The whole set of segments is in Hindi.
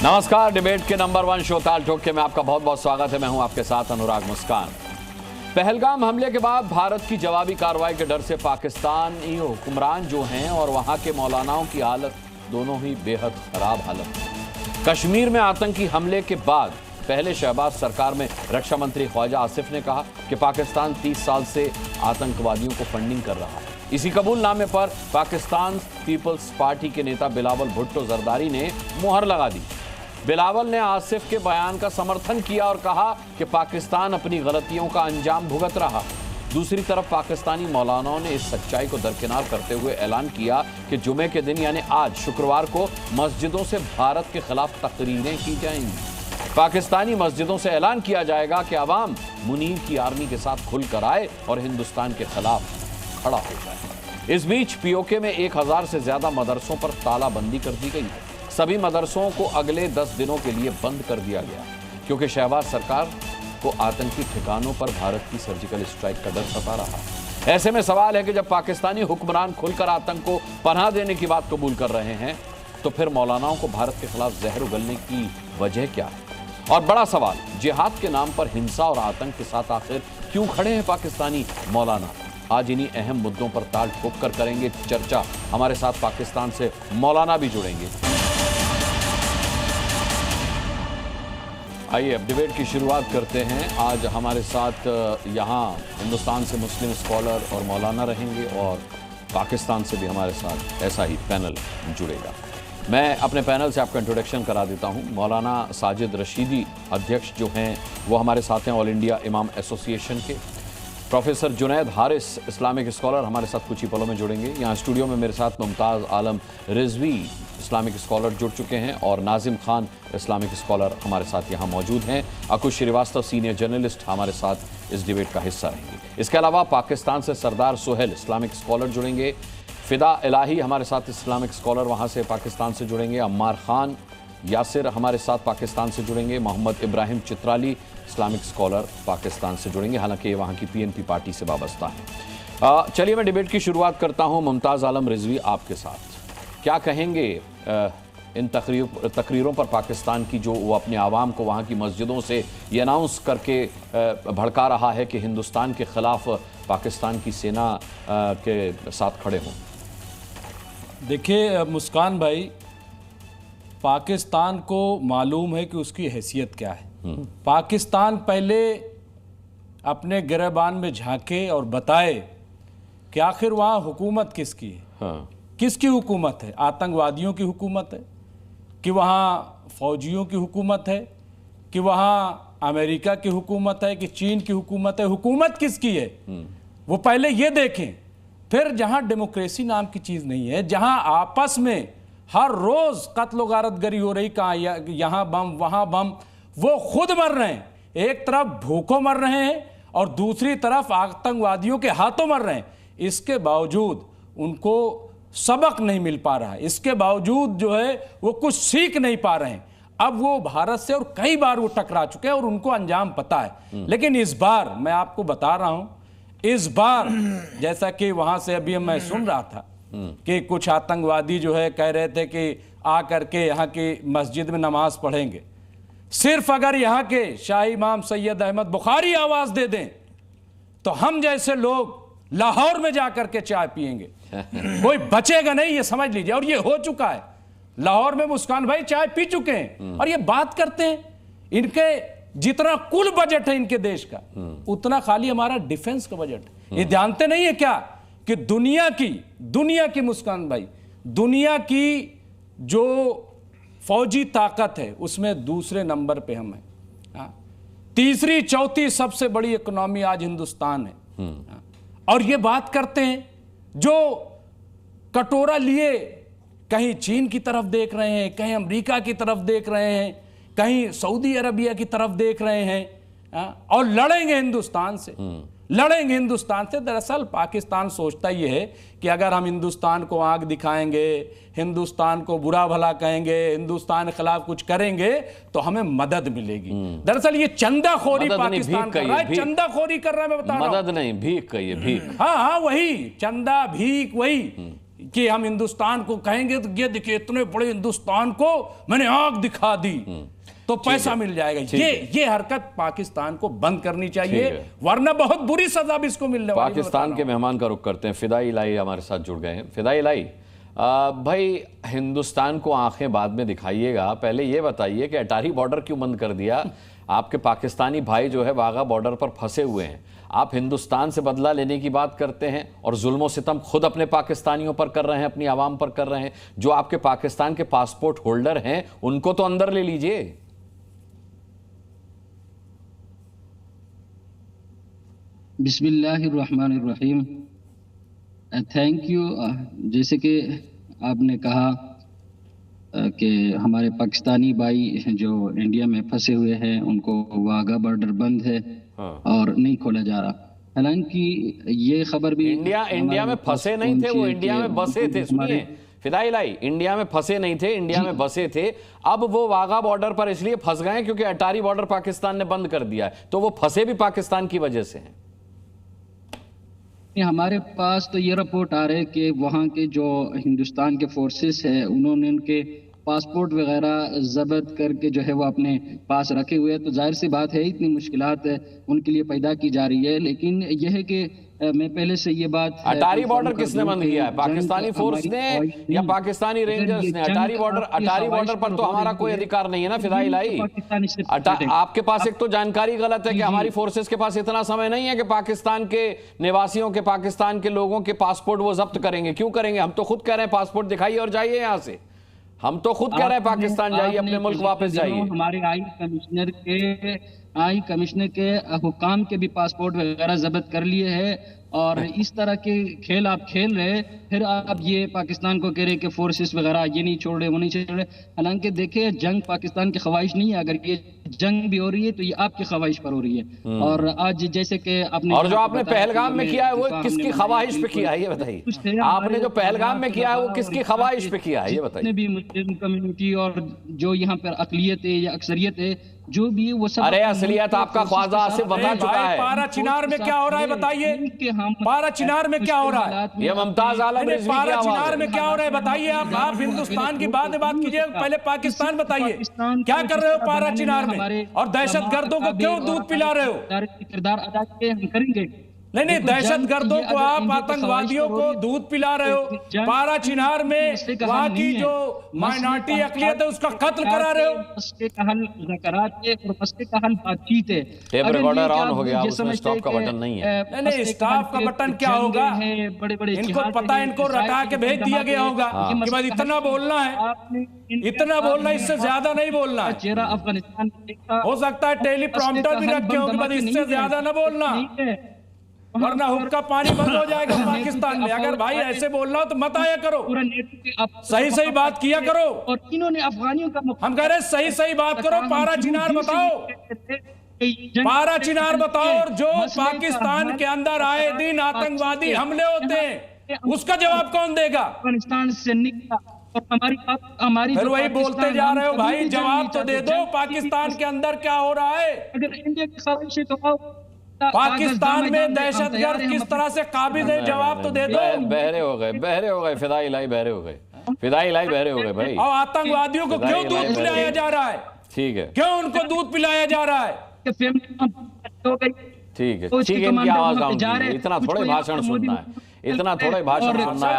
नमस्कार, डिबेट के नंबर 1 शो ताल ठोक के में आपका बहुत बहुत स्वागत है। मैं हूं आपके साथ अनुराग मुस्कान। पहलगाम हमले के बाद भारत की जवाबी कार्रवाई के डर से पाकिस्तानी हुक्मरान जो हैं और वहां के मौलानाओं की हालत दोनों ही बेहद खराब हालत है। कश्मीर में आतंकी हमले के बाद पहले शहबाज सरकार में रक्षा मंत्री ख्वाजा आसिफ ने कहा कि पाकिस्तान 30 साल से आतंकवादियों को फंडिंग कर रहा है। इसी कबूलनामे पर पाकिस्तान पीपल्स पार्टी के नेता बिलावल भुट्टो जरदारी ने मुहर लगा दी। बिलावल ने आसिफ के बयान का समर्थन किया और कहा कि पाकिस्तान अपनी गलतियों का अंजाम भुगत रहा। दूसरी तरफ पाकिस्तानी मौलानाओं ने इस सच्चाई को दरकिनार करते हुए ऐलान किया कि जुमे के दिन यानी आज शुक्रवार को मस्जिदों से भारत के खिलाफ तकरीरें की जाएंगी। पाकिस्तानी मस्जिदों से ऐलान किया जाएगा कि अवाम मुनीर की आर्मी के साथ खुलकर आए और हिंदुस्तान के खिलाफ खड़ा हो जाए। इस बीच पीओके में 1000 से ज्यादा मदरसों पर तालाबंदी कर दी गई है। सभी मदरसों को अगले 10 दिनों के लिए बंद कर दिया गया क्योंकि शहबाज सरकार को आतंकी ठिकानों पर भारत की सर्जिकल स्ट्राइक का डर सता रहा है। ऐसे में सवाल है कि जब पाकिस्तानी हुक्मरान खुलकर आतंक को पनाह देने की बात कबूल कर रहे हैं तो फिर मौलानाओं को भारत के खिलाफ जहर उगलने की वजह क्या है? और बड़ा सवाल, जिहाद के नाम पर हिंसा और आतंक के साथ आखिर क्यों खड़े हैं पाकिस्तानी मौलाना? आज इन्हीं अहम मुद्दों पर ताल ठोक कर करेंगे चर्चा। हमारे साथ पाकिस्तान से मौलाना भी जुड़ेंगे। आइए अब डिबेट की शुरुआत करते हैं। आज हमारे साथ यहाँ हिंदुस्तान से मुस्लिम स्कॉलर और मौलाना रहेंगे और पाकिस्तान से भी हमारे साथ ऐसा ही पैनल जुड़ेगा। मैं अपने पैनल से आपका इंट्रोडक्शन करा देता हूँ। मौलाना साजिद रशीदी अध्यक्ष जो हैं वो हमारे साथ हैं, ऑल इंडिया इमाम एसोसिएशन के। Professor Junaid Haris Islamic scholar हमारे साथ कुछ ही पलों में जुड़ेंगे। यहाँ स्टूडियो में मेरे साथ मुमताज़ आलम रिजवी इस्लामिक स्कॉलर जुड़ चुके हैं और नाजिम खान इस्लामिक स्कॉलर हमारे साथ यहाँ मौजूद हैं। अकुश श्रीवास्तव सीनियर जर्नलिस्ट हमारे साथ इस डिबेट का हिस्सा रहेंगे। इसके अलावा पाकिस्तान से सरदार सोहेल इस्लामिक स्कॉलर जुड़ेंगे। फिदा इलाही हमारे साथ इस्लामिक स्कॉलर वहाँ से पाकिस्तान से जुड़ेंगे। अम्मार खान यासिर हमारे साथ पाकिस्तान से जुड़ेंगे। मोहम्मद इब्राहिम चित्राली इस्लामिक स्कॉलर पाकिस्तान से जुड़ेंगे, हालांकि ये वहाँ की पीएनपी पार्टी से वाबस्ता है। चलिए मैं डिबेट की शुरुआत करता हूँ। मुमताज़ आलम रिजवी आपके साथ, क्या कहेंगे इन तकरीरों पर पाकिस्तान की, जो वो अपने आवाम को वहाँ की मस्जिदों से ये अनाउंस करके भड़का रहा है कि हिंदुस्तान के ख़िलाफ़ पाकिस्तान की सेना के साथ खड़े हों? देखिए मुस्कान भाई, पाकिस्तान को मालूम है कि उसकी हैसियत क्या है। पाकिस्तान पहले अपने गिरबान में झांके और बताए कि आखिर वहाँ हुकूमत किसकी है। हाँ। किसकी हुकूमत है? आतंकवादियों की हुकूमत है कि वहाँ फौजियों की हुकूमत है कि वहाँ अमेरिका की हुकूमत है कि चीन की हुकूमत है? हुकूमत किसकी है वो पहले ये देखें। फिर जहाँ डेमोक्रेसी नाम की चीज़ नहीं है, जहाँ आपस में हर रोज़ कत्ल गारतगरी हो रही, कहाँ यहाँ बम वहाँ बम, वो खुद मर रहे हैं। एक तरफ भूखों मर रहे हैं और दूसरी तरफ आतंकवादियों के हाथों मर रहे हैं। इसके बावजूद उनको सबक नहीं मिल पा रहा है, इसके बावजूद जो है वो कुछ सीख नहीं पा रहे हैं। अब वो भारत से और कई बार वो टकरा चुके हैं और उनको अंजाम पता है। लेकिन इस बार मैं आपको बता रहा हूं, इस बार जैसा कि वहां से अभी मैं सुन रहा था कि कुछ आतंकवादी जो है कह रहे थे कि आ करके यहाँ की मस्जिद में नमाज पढ़ेंगे। सिर्फ अगर यहाँ के शाही इमाम सैयद अहमद बुखारी आवाज दे दें तो हम जैसे लोग लाहौर में जाकर के चाय पिएंगे, कोई बचेगा नहीं, ये समझ लीजिए। और ये हो चुका है। लाहौर में मुस्कान भाई चाय पी चुके हैं और ये बात करते हैं। इनके जितना कुल बजट है इनके देश का, उतना खाली हमारा डिफेंस का बजट है। ये जानते नहीं है क्या कि दुनिया की मुस्कान भाई, दुनिया की जो फौजी ताकत है उसमें दूसरे नंबर पे हम हैं। तीसरी चौथी सबसे बड़ी इकोनॉमी आज हिंदुस्तान है। और ये बात करते हैं जो कटोरा लिए कहीं चीन की तरफ देख रहे हैं, कहीं अमेरिका की तरफ देख रहे हैं, कहीं सऊदी अरबिया की तरफ देख रहे हैं और लड़ेंगे हिंदुस्तान से, लड़ेंगे हिंदुस्तान से। दरअसल पाकिस्तान सोचता ये है कि अगर हम हिंदुस्तान को आंख दिखाएंगे, हिंदुस्तान को बुरा भला कहेंगे, हिंदुस्तान के खिलाफ कुछ करेंगे तो हमें मदद मिलेगी। दरअसल ये चंदाखोरी पाकिस्तान कर रहा है, चंदाखोरी कर रहा है। मैं बता रहा हूं, मदद नहीं, भीख कहिए, भीख। हाँ हाँ वही चंदा भीख, वही कि हम हिंदुस्तान को कहेंगे तो ये देखिए इतने बड़े हिंदुस्तान को मैंने आंख दिखा दी तो पैसा मिल जाएगा। ये हरकत पाकिस्तान को बंद करनी चाहिए, वरना बहुत बुरी सजा भी इसको मिलने वाली है। पाकिस्तान के मेहमान का रुख करते हैं। फिदाई इलाही हमारे साथ जुड़ गए हैं। फिदाई इलाही, भाई हिंदुस्तान को आंखें बाद में दिखाइएगा, पहले ये बताइए कि अटारी बॉर्डर क्यों बंद कर दिया? आपके पाकिस्तानी भाई जो है वाघा बॉर्डर पर फंसे हुए हैं, आप हिंदुस्तान से बदला लेने की बात करते हैं और जुल्म सितम खुद अपने पाकिस्तानियों पर कर रहे हैं, अपनी आवाम पर कर रहे हैं। जो आपके पाकिस्तान के पासपोर्ट होल्डर हैं उनको तो अंदर ले लीजिए। बिस्मिल्लाहिर्रहमानिर्रहीम। Thank you. जैसे कि आपने कहा कि हमारे पाकिस्तानी भाई जो इंडिया में फंसे हुए हैं उनको वाघा बॉर्डर बंद है और नहीं खोला जा रहा। हालांकि ये खबर भी इंडिया में फंसे नहीं थे, वो इंडिया में बसे थे। सुनिए फिदाई इलाही, इंडिया में फंसे नहीं थे, इंडिया में बसे थे। अब वो वाघा बॉर्डर पर इसलिए फंस गए क्योंकि अटारी बॉर्डर पाकिस्तान ने बंद कर दिया है, तो वो फंसे भी पाकिस्तान की वजह से हैं। हमारे पास तो ये रिपोर्ट आ रहा है कि वहाँ के जो हिंदुस्तान के फोर्सेस है उन्होंने उनके पासपोर्ट वगैरह जब्त करके जो है वो अपने पास रखे हुए हैं। तो जाहिर सी बात है इतनी मुश्किलात उनके लिए पैदा की जा रही है। लेकिन यह है कि मैं पहले से ये बात अटारी बॉर्डर किसने बंद किया है? पाकिस्तानी फोर्स ने या पाकिस्तानी रेंजर्स ने? अटारी बॉर्डर पर तो हमारा कोई अधिकार नहीं है ना फिदाई इलाही। आपके पास एक तो जानकारी गलत है कि हमारी फोर्सेस के पास इतना समय नहीं है कि पाकिस्तान के निवासियों के, पाकिस्तान के लोगों के पासपोर्ट वो जब्त करेंगे। क्यों करेंगे? हम तो खुद कह रहे हैं पासपोर्ट दिखाइए और जाइए यहाँ से। हम तो खुद कह रहे हैं पाकिस्तान जाइए, अपने मुल्क वापस जाइए। हमारे हाई कमिश्नर के हुकाम के भी पासपोर्ट वगैरह जब्त कर लिए हैं और इस तरह के खेल आप खेल रहे, फिर आप ये पाकिस्तान को कह रहे कि फोर्सेस वगैरह ये नहीं छोड़ रहे, वो नहीं छोड़ रहे। हालांकि देखिए जंग पाकिस्तान की ख्वाहिश नहीं है, अगर ये जंग भी हो रही है तो ये आपकी ख्वाहिश पर हो रही है। और आज जैसे कि आपने और जो आपने पहलगाम में किया है वो किसकी ख्वाहिश पे किया है ये बताइए? आपने जो पहलगाम में किया है वो किसकी ख्वाहिश पे किया है ये बताइए? भी मुस्लिम कम्युनिटी और जो यहाँ पर अकलियत है या अक्सरियत है जो भी वो सब। अरे असलियत आपका ख्वाजा आसिफ बता चुका है। पारा चिनार में क्या हो रहा है बताइए? पारा चिनार में क्या हो रहा है? ये मुमताज आलम रिजवी की पारा आवाज चिनार है। में क्या हो रहा है बताइए? आप हिंदुस्तान की बात कीजिए, पहले पाकिस्तान बताइए क्या कर रहे हो पारा चिनार में, और दहशत गर्दों को क्यों दूध पिला रहे हो? किरदार अदा किए हम करेंगे। नहीं, दहशत गर्दों को आप आतंकवादियों को दूध पिला रहे हो। पारा चिनार में वहाँ की जो माइनॉरिटी अकलियत है उसका कत्ल करा रहे हो। मसले का हल मुज़ाकरात है और मसले का हल बातचीत है। टेप रिकॉर्डर ऑन हो गया, उसमें स्टॉप का बटन नहीं है। नहीं, स्टॉप का बटन क्या होगा? इनको पता, इनको रटा के भेज दिया गया होगा कि बस इतना बोलना है, इतना बोलना, इससे ज्यादा नहीं बोलना। चेहरा अफगानिस्तान हो सकता है टेली प्रॉम्प्टर भी रखे हो कि बस इससे ज्यादा न बोलना, वरना हुक्का पानी बंद हो जाएगा पाकिस्तान में। अगर भाई ऐसे बोलना हो तो मत आया करो, सही बात किया करो। और इन्होंने अफगानियों का हम कह रहे सही बात करो। पारा चिनार बताओ, पारा चिनार बताओ। और जो पाकिस्तान के अंदर आए दिन आतंकवादी हमले होते हैं उसका जवाब कौन देगा? अफगानिस्तान से निकला और हमारी फिर वही बोलते जा रहे हो भाई, जवाब तो दे दो। पाकिस्तान के अंदर क्या हो रहा है? अगर इंडिया की ख्वाहिश है तो पाकिस्तान में दहशतगर्द किस तरह से काबिज है, जवाब तो दे दो। बहरे हो गए फिदाई इलाही, बहरे हो गए फिदाई इलाही, बहरे हो गए भाई। और आतंकवादियों को क्यों दूध पिलाया जा रहा है? ठीक है, क्यों उनको दूध पिलाया जा रहा है? ठीक है, इनकी आवाज डाउन कीजिए। इतना थोड़े भाषण सुनना है, इतना थोड़े भाषण सुनना है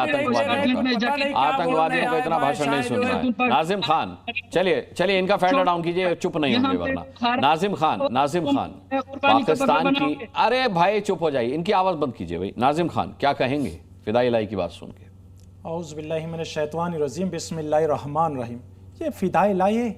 आतंकवादियों को इतना भाषण नहीं सुनना है। नाजिम खान, चलिए इनका फेडर डाउन कीजिए, चुप नहीं होंगे वरना। नाजिम खान पाकिस्तान की, अरे भाई चुप हो जाइए, इनकी आवाज बंद कीजिए भाई। नाजिम खान क्या कहेंगे फिदाई इलाही की बात सुन के? औज़ु बिल्लाहि मिनश शैतानिर रजीम, बिस्मिल्लाहिर रहमानिर रहीम। ये फिदाई इलाही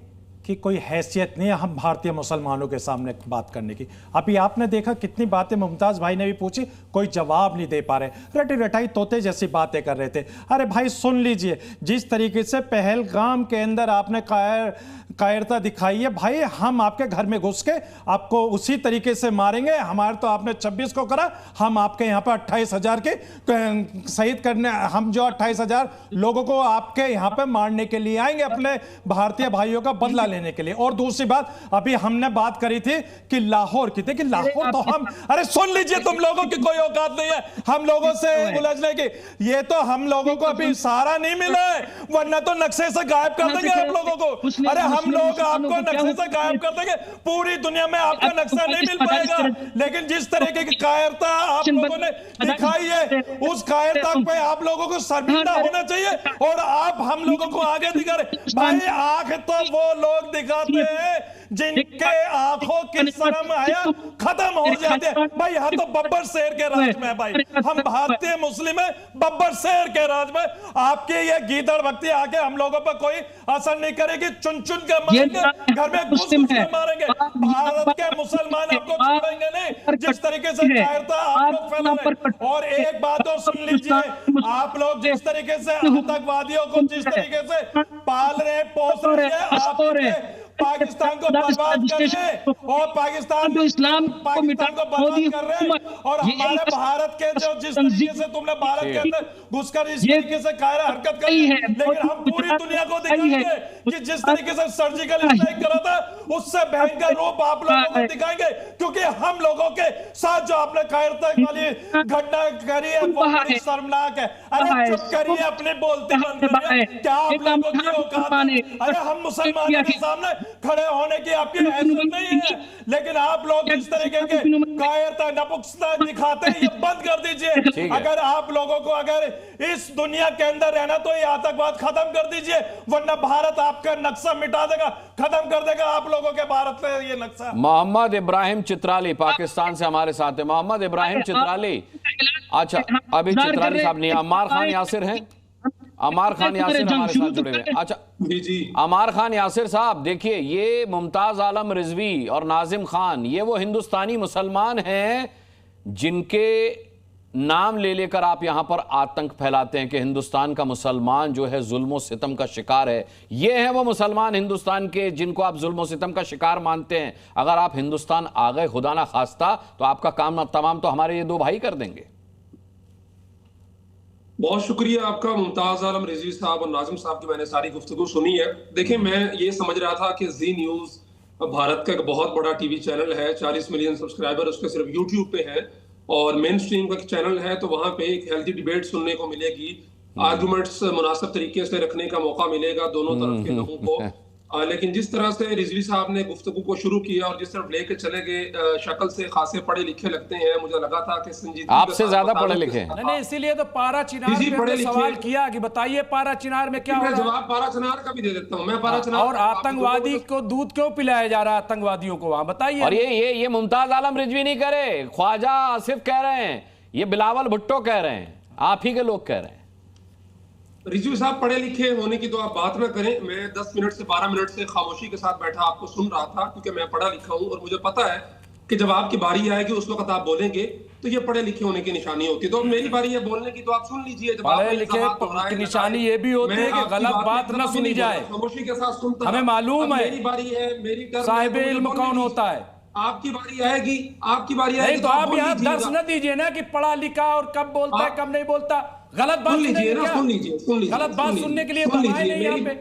की कोई हैसियत नहीं है हम भारतीय मुसलमानों के सामने बात करने की। अभी आपने देखा कितनी बातें मुमताज़ भाई ने भी पूछी, कोई जवाब नहीं दे पा रहे, रटी रटाई तोते जैसी बातें कर रहे थे। अरे भाई सुन लीजिए, जिस तरीके से पहलगाम के अंदर आपने कायरता दिखाई है, भाई हम आपके घर में घुस के आपको उसी तरीके से मारेंगे। हमारे तो आपने 26 को करा, हम आपके यहाँ पर 28,000 के शहीद करने, हम जो 28,000 लोगों को आपके यहाँ पे मारने के लिए आएंगे, अपने भारतीय भाइयों का बदला लेने। लेने के लिए। और दूसरी बात, अभी हमने बात करी थी कि लाहौर की, देखिए लाहौर तो हम, अरे सुन लीजिए, तुम लोगों की कोई औकात नहीं है हम लोगों से उलझने की। ये तो हम लोगों को अभी सहारा नहीं मिला है, वरना तो नक्शे से गायब कर देंगे आप लोगों को। अरे हम लोग आपको नक्शे से गायब कर देंगे, पूरी दुनिया में आपका नक्शा नहीं मिल पाएगा। लेकिन जिस तरीके की कायरता आप लोगों ने दिखाई है, उस कायरता पे आप लोगों को शर्मिंदा होना चाहिए। और आप हम लोगों को आगे दिखा रहे भाई, आंख तो वो लोग दिखाते हैं जिनके आंखों की शर्म आया खत्म हो जाते हैं। भाई यहाँ तो बब्बर शेर के राज में है भाई, हम भारतीय मुस्लिम है, बब्बर शेर के राज में। आपकी ये गीदड़ भक्ति आके हम लोगों पर कोई असर नहीं करेगी, चुन चुन के मारेंगे, घर में घुस घुस के मारेंगे। भारत के मुसलमान आपको छोड़ेंगे नहीं, जिस तरीके से कायरता आप लोग फैला रहे। और एक बात और सुन लीजिए, आप लोग जिस तरीके से आतंकवादियों को जिस तरीके से पाल रहे पोस रहे हैं, आप पाकिस्तान को बर्बाद कर रहे हैं और पाकिस्तान को बर्बाद कर रहे हैं। और हमारे भारत के जो जिस तरीके से तुमने भारत के अंदर घुसकर इस तरीके से कायरा हरकत करी है, लेकिन हम पूरी दुनिया को दिखाएंगे कि जिस तरीके से सर्जिकल स्ट्राइक करा था उससे भयंकर रूप आप लोगों को दिखाएंगे। क्योंकि हम लोगों के साथ जो आपने कायरता वाली घटना करी है वो बड़ी शर्मनाक है। अरे चुप करिए, अपने बोलते बंद करिए, क्या आप लोगों की औकात है? अरे हम मुसलमानों के सामने खड़े होने की आपकी हैसियत नहीं है, लेकिन आप लोग इस तरीके के कायरता नपुंसकता दिखाते हैं, ये बंद कर दीजिए। अगर आप लोगों को अगर इस दुनिया के अंदर रहना तो ये आतंकवाद खत्म कर दीजिए, वरना भारत आपका नक्शा मिटा देगा, खत्म कर देगा आप लोगों के भारत से ये नक्शा। मोहम्मद इब्राहिम चित्राली पाकिस्तान से हमारे साथ है। मोहम्मद इब्राहिम चित्राली, अच्छा अभी चित्राली साहब नहीं, अम्मार खान यासिर हैं, अमार खान यासिर हमारे साथ जुड़े हुए हैं। अच्छा जी अमार खान यासिर साहब, देखिए ये मुमताज आलम रिजवी और नाजिम खान, ये वो हिंदुस्तानी मुसलमान हैं जिनके नाम ले लेकर आप यहां पर आतंक फैलाते हैं कि हिंदुस्तान का मुसलमान जो है जुल्म सितम का शिकार है। ये हैं वो मुसलमान हिंदुस्तान के जिनको आप जुल्म सितम का शिकार मानते हैं। अगर आप हिंदुस्तान आ गए खुदा ना खास्ता तो आपका काम तमाम तो हमारे ये दो भाई कर देंगे। बहुत शुक्रिया आपका मुमताज आलम रिजवी साहब और नाजिम साहब की, मैंने सारी गुफ्तगू सुनी है। देखिए मैं ये समझ रहा था कि जी न्यूज़ भारत का एक बहुत बड़ा टीवी चैनल है, 40 मिलियन सब्सक्राइबर उसके सिर्फ यूट्यूब पे है और मेन स्ट्रीम का चैनल है, तो वहाँ पे एक हेल्थी डिबेट सुनने को मिलेगी, आर्गुमेंट्स मुनासिब तरीके से रखने का मौका मिलेगा दोनों तरफ के लोगों को। लेकिन जिस तरह से रिजवी साहब ने गुफ्तगू को शुरू किया और जिस तरफ लेके चले गए, शक्ल से खासे पढ़े लिखे लगते हैं, मुझे लगा था कि संजीदगी आपसे ज्यादा पढ़े लिखे नहीं, इसीलिए तो पारा चिनार पे सवाल किया कि बताइए पारा चिनार में क्या हो रहा है। जवाब पारा चिनार का भी दे देता हूं मैं। पारा चिनार और आतंकवादी को दूध क्यों पिलाया जा रहा है आतंकवादियों को, वहां बताइए। और ये मुमताज आलम रिजवी नहीं करे, ख्वाजा आसिफ कह रहे हैं, ये बिलावल भुट्टो कह रहे हैं, आप ही के लोग कह रहे हैं। रिजवी साहब पढ़े लिखे होने की तो आप बात ना करें, मैं 10 मिनट से 12 मिनट से खामोशी के साथ बैठा आपको सुन रहा था, क्योंकि मैं पढ़ा लिखा हूं और मुझे पता है कि जब आपकी बारी आएगी उस वक्त आप बोलेंगे तो ये पढ़े लिखे होने की निशानी होती है। तो मेरी बारी है बोलने की, तो आप सुन लीजिए। पढ़े लिखे की निशानी ये भी होती है कि गलत बात न सुनी जाए। खामोशी के साथ सुनता, हमें मालूम है मेरी बारी है, मेरी साहिब इल्म कौन होता है। आपकी बारी आएगी, आपकी बारी आएगी तो आप यहाँ दर्श न दीजिए ना कि पढ़ा लिखा और कब बोलता है कब नहीं बोलता। गलत बात सुन लीजिए, गलत बात सुनने के लिए तो आए नहीं यहाँ पे।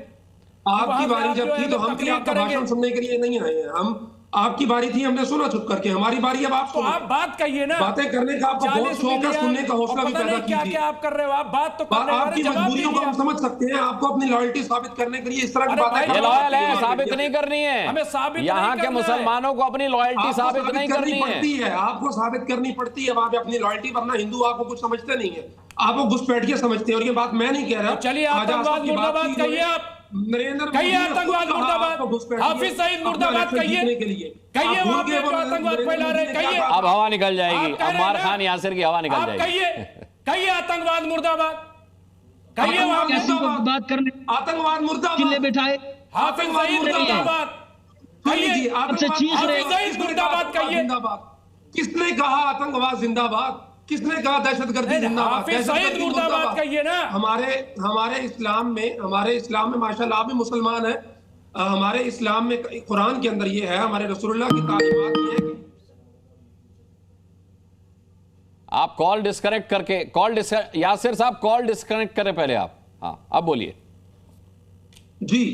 आपकी बारी जब थी तो हम भी आपका भाषण सुनने के लिए नहीं आए हैं। हम आपकी बारी थी, हमने सुना चुप करके, हमारी बारी अब आप आप बात कहिए ना। बातें करने का आपको बहुत शौक है, सुनने का हौसला भी पैदा कीजिए। क्या आप कर रहे हो, आप बात तो करने वाले, आपकी मजबूरियों को हम समझ सकते हैं, आपको अपनी लॉयल्टी साबित करने के लिए इस तरह की बातें लॉयल है, साबित नहीं करनी है हमें, साबित यहाँ के मुसलमानों को अपनी लॉयल्टी साबित नहीं करनी पड़ती है, आपको साबित करनी पड़ती है वहां पे अपनी लॉयल्टी, वरना हिंदू आपको कुछ समझते नहीं है, आपको घुसपैठिए समझते हैं। और ये बात मैं नहीं कह रहा। चलिए आतंकवाद मुर्दाबाद कहिए, आप नरेंद्र कहिए आतंकवाद मुर्दाबाद, हाफिज सईद मुर्दाबाद कहिए, कहिए वहां पे जो आतंकवाद फैला रहे कहिए। अब हवा निकल जाएगी, अम्मार खान यासिर की हवा निकल जाएगी। कहिए आतंकवाद मुर्दाबाद, कहिए वहां पे बात करने आतंकवाद मुर्दाबाद किले बैठाए, हाफिज सईद मुर्दाबाद कहिए, हाफिज सईद मुर्दाबाद कहिए। किसने कहा आतंकवाद जिंदाबाद, किसने कहा दहशतगर्दी जिंदाबाद, दहशतगर्दी मुर्दाबाद कहिए ना। हमारे इस्लाम में माशाल्लाह आप भी मुसलमान हैं, हमारे इस्लाम में कुरान के अंदर ये है, हमारे रसूलुल्लाह की तालीमात ये है। आप कॉल डिस्कनेक्ट करके यासिर साहब कॉल डिस्कनेक्ट करें पहले आप। हाँ अब बोलिए जी।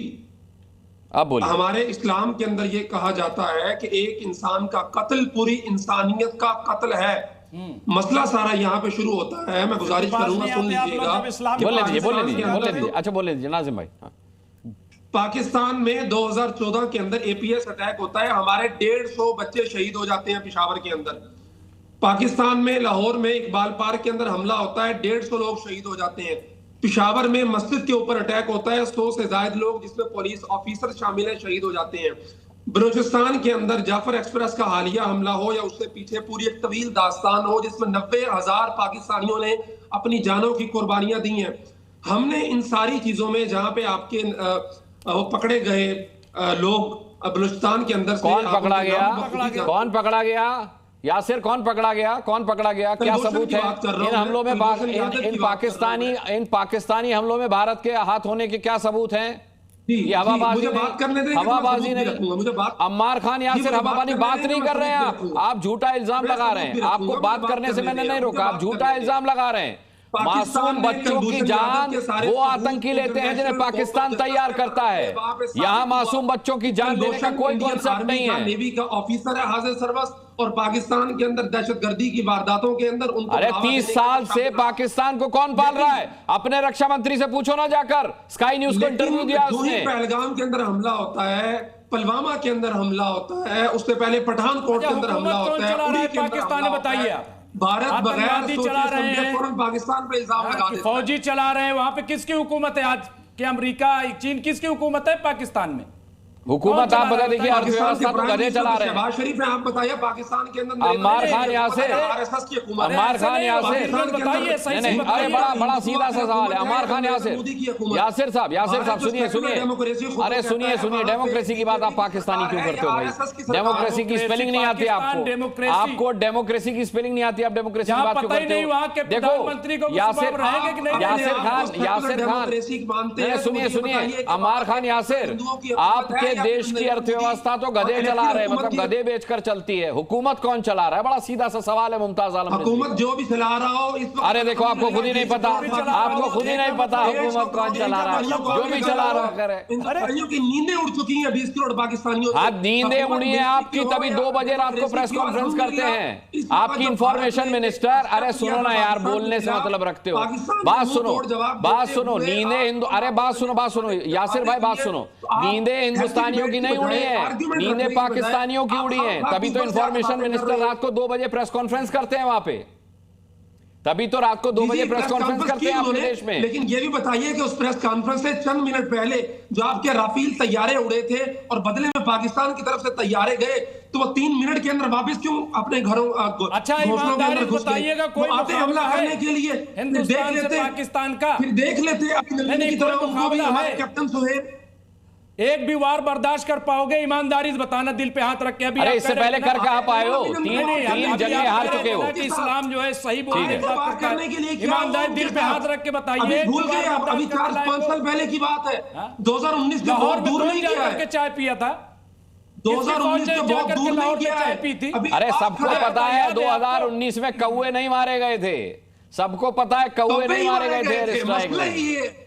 अब बोलिए। हमारे इस्लाम के अंदर ये कहा जाता है कि एक इंसान का कत्ल पूरी इंसानियत का कत्ल है। मसला सारा यहाँ पे शुरू होता है। मैं गुजारिश करूंगा, सुन लीजिएगा। बोले दीजिए। अच्छा बोले दीजिए नाजिम भाई। पाकिस्तान में 2014 के अंदर एपीएस अटैक होता है, हमारे 150 बच्चे शहीद हो जाते हैं पेशावर के अंदर। पाकिस्तान में लाहौर में इकबाल पार्क के अंदर हमला होता है, 150 लोग शहीद हो जाते हैं। पेशावर में मस्जिद के ऊपर अटैक होता है, 100 से ज्यादा लोग जिसमें पुलिस ऑफिसर शामिल है शहीद हो जाते हैं। बलूचिस्तान के अंदर जाफर एक्सप्रेस का हालिया हमला हो या उससे पीछे पूरी एक तवील दास्तान हो जिसमें 90,000 पाकिस्तानियों ने अपनी जानों की कुर्बानियां दी हैं। हमने इन सारी चीजों में जहां पे आपके वो पकड़े गए लोग बलूचिस्तान के अंदर से कौन पकड़ा गया यासिर, कौन पकड़ा गया, क्या सबूत है इन हमलों में, इन पाकिस्तानी हमलों में भारत के हाथ होने के क्या सबूत हैं? ये हवाबाजी नहीं, अम्मार खान यासिर हवाबाजी बात नहीं कर रहे हैं आप झूठा इल्जाम लगा रहे हैं। आपको बात करने से मैंने नहीं रोका, आप झूठा इल्जाम लगा रहे हैं। मासूम बच्चों की जान वो आतंकी लेते हैं जिन्हें पाकिस्तान तैयार करता है। यहाँ मासूम बच्चों की जान देने का कोई कॉन्सेप्ट नहीं है। नेवी का ऑफिसर है हाजिर सर्वस और पाकिस्तान के अंदर दहशतगर्दी की वारदातों के अंदर उनको, अरे 30 साल से पाकिस्तान को कौन पाल रहा है? अपने रक्षा मंत्री से पूछो ना जाकर, स्काई न्यूज को इंटरव्यू दिया उसने। पहलगाम के अंदर हमला होता है, पुलवामा के अंदर हमला होता है, उससे पहले पठानकोट के अंदर हमला होता है, पाकिस्तान ने बताइए आप। भारत बगैर चला रहे हैं, पाकिस्तान पे इल्जाम लगा देता है। फौजी चला रहे हैं, वहां पे किसकी हुकूमत है आज? कि अमेरिका चीन किसकी हुकूमत है पाकिस्तान में? हुकूमत आप बता देखिए, अर्थव्यवस्था तो गधे चला रहे हैं। शहबाज शरीफ है, आप बताइए पाकिस्तान के अंदर अम्मार खान यासिर, अरे बड़ा सीधा सा सवाल है। अम्मार खान यासिर साहब सुनिए, अरे सुनिए, डेमोक्रेसी की बात आप पाकिस्तानी क्यों करते हो भाई? डेमोक्रेसी की स्पेलिंग नहीं आती आपको डेमोक्रेसी की स्पेलिंग नहीं आती, आप डेमोक्रेसी की बात क्यों करते हो? देखो यासिर खान, सुनिए, अम्मार खान यासिर, आपके देश की अर्थव्यवस्था तो गधे चला रहे हैं, मतलब गधे बेचकर चलती है। हुकूमत कौन चला रहा है? बड़ा सीधा सा सवाल है मुमताज आलम। हुकूमत जो भी चला रहा हो इस वक्त, अरे देखो आपको खुद ही नहीं पता हुकूमत कौन चला रहा है। जो भी चला रहा करे, नींदें उड़ चुकी हैं 20 करोड़ पाकिस्तानियों। हाँ, नींदें उड़ी हैं आपकी, तभी 2 बजे रात को प्रेस कॉन्फ्रेंस करते हैं आपकी इंफॉर्मेशन मिनिस्टर। अरे सुनो ना यार, बोलने से मतलब रखते हो। बात सुनो, नींदें हिंदू, अरे बात सुनो यासिर भाई, बात सुनो। नींदें हिंदुस्तानियों की नहीं उड़ी है, नींदें पाकिस्तानियों की उड़ी हैं। तभी तो इंफॉर्मेशन मिनिस्टर रात को 2 बजे प्रेस कॉन्फ्रेंस करते हैं वहां पे, तभी तो रात को 2 बजे प्रेस कॉन्फ्रेंस करते हैं अपने देश में। लेकिन ये भी बताइए कि उस प्रेस कॉन्फ्रेंस से चंद मिनट पहले जो आपके राफेल तैयारे उड़े थे और बदले में पाकिस्तान की तरफ से तैयारे गए, तो वो 3 मिनट के अंदर वापस क्यों अपने घरों बताइएगा? कोई हमला करने के लिए हिंदुस्तान से पाकिस्तान का, फिर देख लेते अपनी तरफ उनको भी हमारे कैप्टन सोहेल। एक भी वार बर्दाश्त कर पाओगे? ईमानदारी से बताना, दिल पे हाथ रख के। अभी अरे इससे पहले कर कहाँ पाए हो? 3 जगह हार चुके हो। इस्लाम जो है सही बोलने ईमानदारी, दिल पे हाथ रख के बताइए। भूल गए आप? अभी 4-5 साल पहले की बात है, 2019 में बहुत दूर नहीं गया है। चाय पिया था 2019 में बहुत दूर नहीं गया है। पी थी। अरे सबको पता है 2019 में कौवे नहीं मारे गए थे, सबको पता है कौवे नहीं मारे गए थे एयर स्ट्राइक में,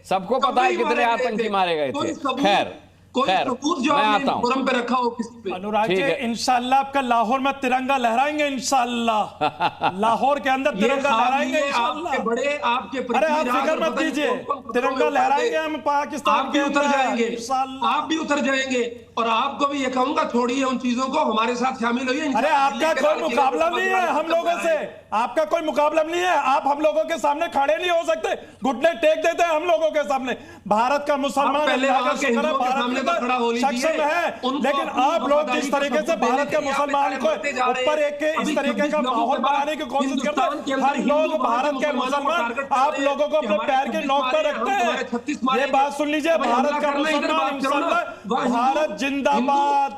सबको पता है कितने आतंकी मारे गए थे। खैर मैं आता हूं पे रखा हो किसी पे। अनुराग जी, इंशाल्लाह आपका लाहौर में तिरंगा लहराएंगे, इंशाल्लाह लाहौर के अंदर तिरंगा लहराएंगे इंशाल्लाह। आपके अरे आप फिक्र मत कीजिए, तिरंगा लहराएंगे हम पाकिस्तान के, उतर जाएंगे, आप भी उतर जाएंगे। और आपको भी ये कहूंगा, छोड़िए उन चीजों को, हमारे साथ शामिल होइए। अरे आपका कोई मुकाबला नहीं है हम लोगों से, आपका कोई मुकाबला नहीं है। आप हम लोगों के सामने खड़े नहीं हो सकते, घुटने टेक देते हैं हम लोगों के सामने। भारत का मुसलमान सक्षम है, लेकिन आप लोग जिस तरीके से भारत के मुसलमान को ऊपर एक इस तरीके का माहौल बनाने की कोशिश करते हैं, हर लोग भारत के मुसलमान आप लोगों को अपने पैर के नोक पर रखते हैं। ये बात सुन लीजिए, भारत का मुसलमान इंशाल्लाह भारत जिंदाबाद,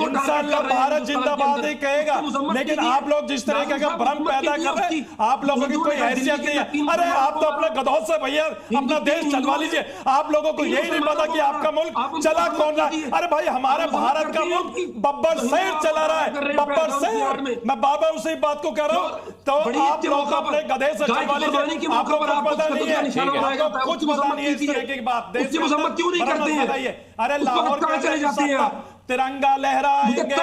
इंशाल्लाह भारत जिंदाबाद ही कहेगा। लेकिन आप लोग जिस तरीके का भ्रम पैदा चर्चा कर रहे हैं, आप लोगों की कोई हैसियत नहीं है। अरे आप तो अपने गधों से भैया अपना देश चलवा लीजिए, आप लोगों को यही नहीं पता कि आपका मुल्क चला कौन रहा है। अरे भाई हमारे भारत का मुल्क बब्बर शेर चला रहा है, बब्बर शेर, मैं बाबा उसी बात को कह रहा हूँ। तो आप लोग अपने गधे से चलवा लीजिए, आपको कुछ पता नहीं है, आपको कुछ पता नहीं है इस तरह की बात। देश की मजम्मत क्यों नहीं करते हैं? अरे लाहौर कहां चले जाते हैं आप? तिरंगा लहराएंगे,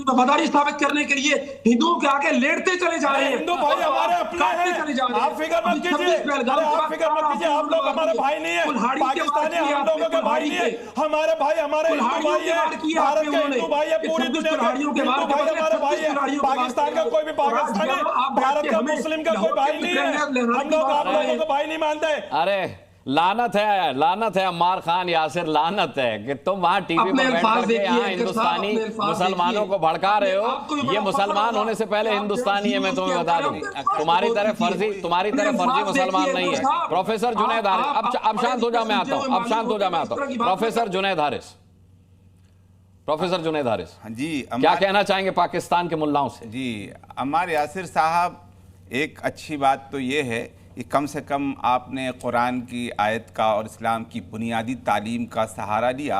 वफादारी साबित करने के लिए हिंदुओं के आगे लेटते चले जा रहे हैं। हिंदू भाई हमारे अपने हैं, आप फिक्र मत कीजिए, आप फिक्र मत कीजिए, आप लोग हमारे भाई नहीं है, पाकिस्तानी हम लोगों के भाई नहीं है, हमारे भाई हमारे हिंदू भाई है, भारत के हिंदू भाई है, पूरी दुनिया के हिंदू भाई हमारे भाई है। पाकिस्तान का कोई भी पाकिस्तानी, भारत का मुस्लिम का कोई भाई नहीं है, हम लोग आप लोगों को भाई नहीं मानते। अरे लानत है अम्मार खान यासिर, लानत है कि तुम वहां टीवी पर बैठ करके यहाँ हिंदुस्तानी मुसलमानों को भड़का रहे हो। ये मुसलमान होने से पहले हिंदुस्तानी है, मैं तुम्हें बता दूं। तुम्हारी तरह फर्जी मुसलमान नहीं है। प्रोफेसर जुनैद हारिस, अब शांत हो जाओ, मैं आता हूँ, अब शांत हो जाओ, मैं आता हूँ। प्रोफेसर जुनैद हारिस जी, क्या कहना चाहेंगे पाकिस्तान के मुल्लाओं से? जी अम्मार यासिर साहब, एक अच्छी बात तो ये है कि कम से कम आपने कुरान की आयत का और इस्लाम की बुनियादी तालीम का सहारा लिया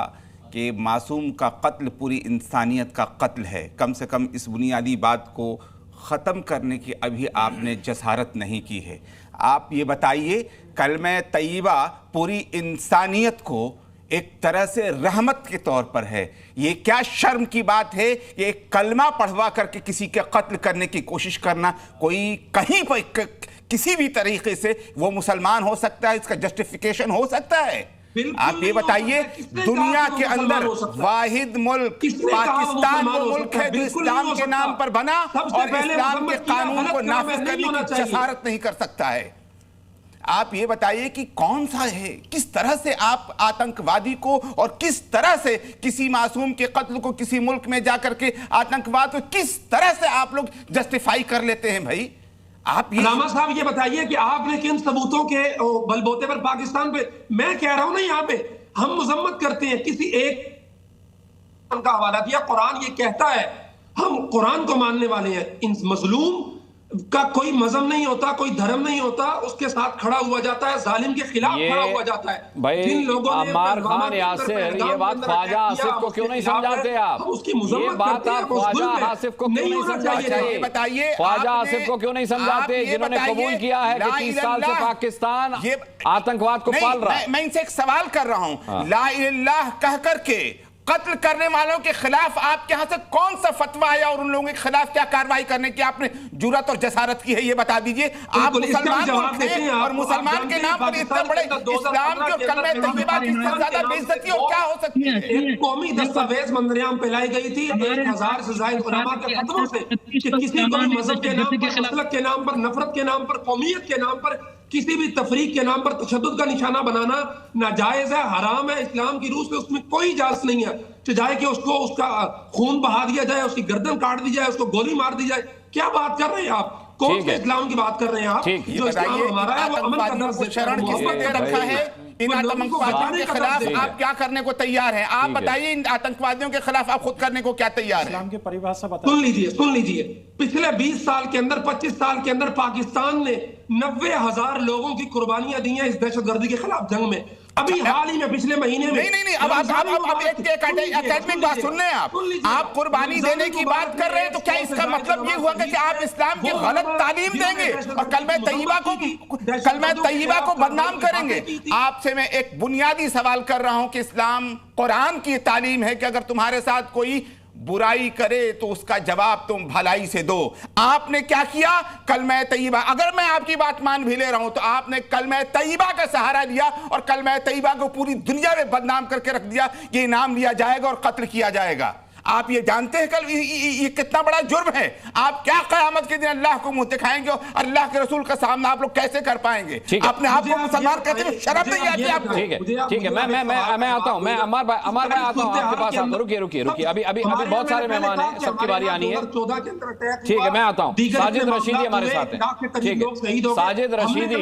कि मासूम का कत्ल पूरी इंसानियत का कत्ल है। कम से कम इस बुनियादी बात को ख़त्म करने की अभी आपने जसारत नहीं की है। आप ये बताइए, कलमे तय्यबा पूरी इंसानियत को एक तरह से रहमत के तौर पर है। ये क्या शर्म की बात है कि एक कलमा पढ़वा करके किसी के कत्ल करने की कोशिश करना। कोई कहीं पर किसी भी तरीके से वो मुसलमान हो सकता है, इसका जस्टिफिकेशन हो सकता है? आप ये बताइए, दुनिया के अंदर वाहिद मुल्क पाकिस्तान वो मुल्क है जो इस्लाम के नाम पर बना और इस्लाम के कानून को नाफिज करने की जसारत नहीं कर सकता है। आप ये बताइए कि कौन सा है, किस तरह से आप आतंकवादी को और किस तरह से किसी मासूम के कत्ल को किसी मुल्क में जाकर के आतंकवाद को किस तरह से आप लोग जस्टिफाई कर लेते हैं? भाई आप रामा साहब ये बताइए कि आपने किन सबूतों के बलबूते पर पाकिस्तान पे, मैं कह रहा हूं ना, यहाँ पे हम मजम्मत करते हैं, किसी एक का हवाला दिया। कुरान ये कहता है, हम कुरान को मानने वाले हैं। इन मजलूम का कोई मजहब नहीं होता, कोई धर्म नहीं होता, उसके साथ खड़ा हुआ जाता है, जालिम के खिलाफ खड़ा हुआ जाता है। भाई अम्मार खान यासिर, ये बात ख्वाजा आसिफ को क्यों नहीं समझाते आप? ये बात आप ख्वाजा आसिफ को क्यों नहीं समझाते? बताइए, ख्वाजा आसिफ को क्यों नहीं समझाते, जिन्होंने कबूल किया है कि 30 साल से पाकिस्तान आतंकवाद को पाल रहा है? मैं इनसे एक सवाल कर रहा हूं, ला इलाहा कह करके कत्ल करने वालों के खिलाफ आपके यहां से कौन सा फतवा आया और उन लोगों के खिलाफ क्या कार्रवाई करने की आपने जुर्रत और जसारत की है, ये बता दीजिए। आप मुसलमान थे और मुसलमान के नाम पर इतने बड़े इस्लाम के और कलमे तय्यबा की इससे ज्यादा बेइज्जती और क्या हो सकती है? एक कौमी दस्तावेज मंदरियाम फैलाई गई थी 1000 से ज्यादा उलमा के फतवों से कि किसी को मजहब के नाम पर, मसलक के नाम पर, नफरत के नाम पर, कौमियत के नाम पर, किसी भी तफरीक के नाम पर तशद्दुद का निशाना बनाना नाजायज है, हराम है। इस्लाम की रूह से उसमें कोई इजाजत नहीं है, चाहे कि उसको उसका खून बहा दिया जाए, उसकी गर्दन काट दी जाए, उसको गोली मार दी जाए। क्या बात कर रहे हैं आप? कौन से इस्लाम की बात कर रहे हैं आप? जो इस्लाम हमारा है वो अमल करना शरण किसने दे रखा है? इन आतंकवादियों के खिलाफ आप क्या करने को तैयार हैं? आप बताइए, इन आतंकवादियों के खिलाफ आप खुद करने को क्या तैयार हैं? इस्लाम की परिभाषा बताइए। सुन लीजिए, पिछले 20 साल के अंदर, 25 साल के अंदर पाकिस्तान ने 90,000 लोगों की कुर्बानियां दी हैं इस दहशतगर्दी के खिलाफ जंग में। अभी हाल ही में पिछले महीने में नहीं, अब एक एकेडमिक बात सुन रहे हैं आप कुर्बानी देने की बात कर रहे हैं, तो क्या इसका मतलब ये हुआ कि आप इस्लाम की गलत तालीम देंगे और कलमे तय्यबा को बदनाम करेंगे? आपसे मैं एक बुनियादी सवाल कर रहा हूं कि इस्लाम कुरान की तालीम है कि अगर तुम्हारे साथ कोई बुराई करे तो उसका जवाब तुम भलाई से दो। आपने क्या किया? कलमे तय्यबा, अगर मैं आपकी बात मान भी ले रहा हूं तो आपने कलमे तय्यबा का सहारा लिया और कलमे तय्यबा को पूरी दुनिया में बदनाम करके रख दिया। ये इनाम लिया जाएगा और कत्ल किया जाएगा। आप ये जानते हैं कल ये कितना बड़ा जुर्म है? आप क्या क़यामत के दिन अल्लाह को मुंह दिखाएंगे और अल्लाह के रसूल का सामना आप लोग कैसे कर पाएंगे? अपने आप को मुसलमान कहते हैं, शर्म नहीं आती आपको? ठीक है, मैं आता हूं, मैं अम्मार भाई आता हूं आपके पास आता हूं। रुकिए, अभी बहुत सारे मेहमान हैं, सबकी बारी आनी है। ठीक है, मैं आता हूं। साजिद रशीदी हमारे साथ है। ठीक है, साजिद रशीदी।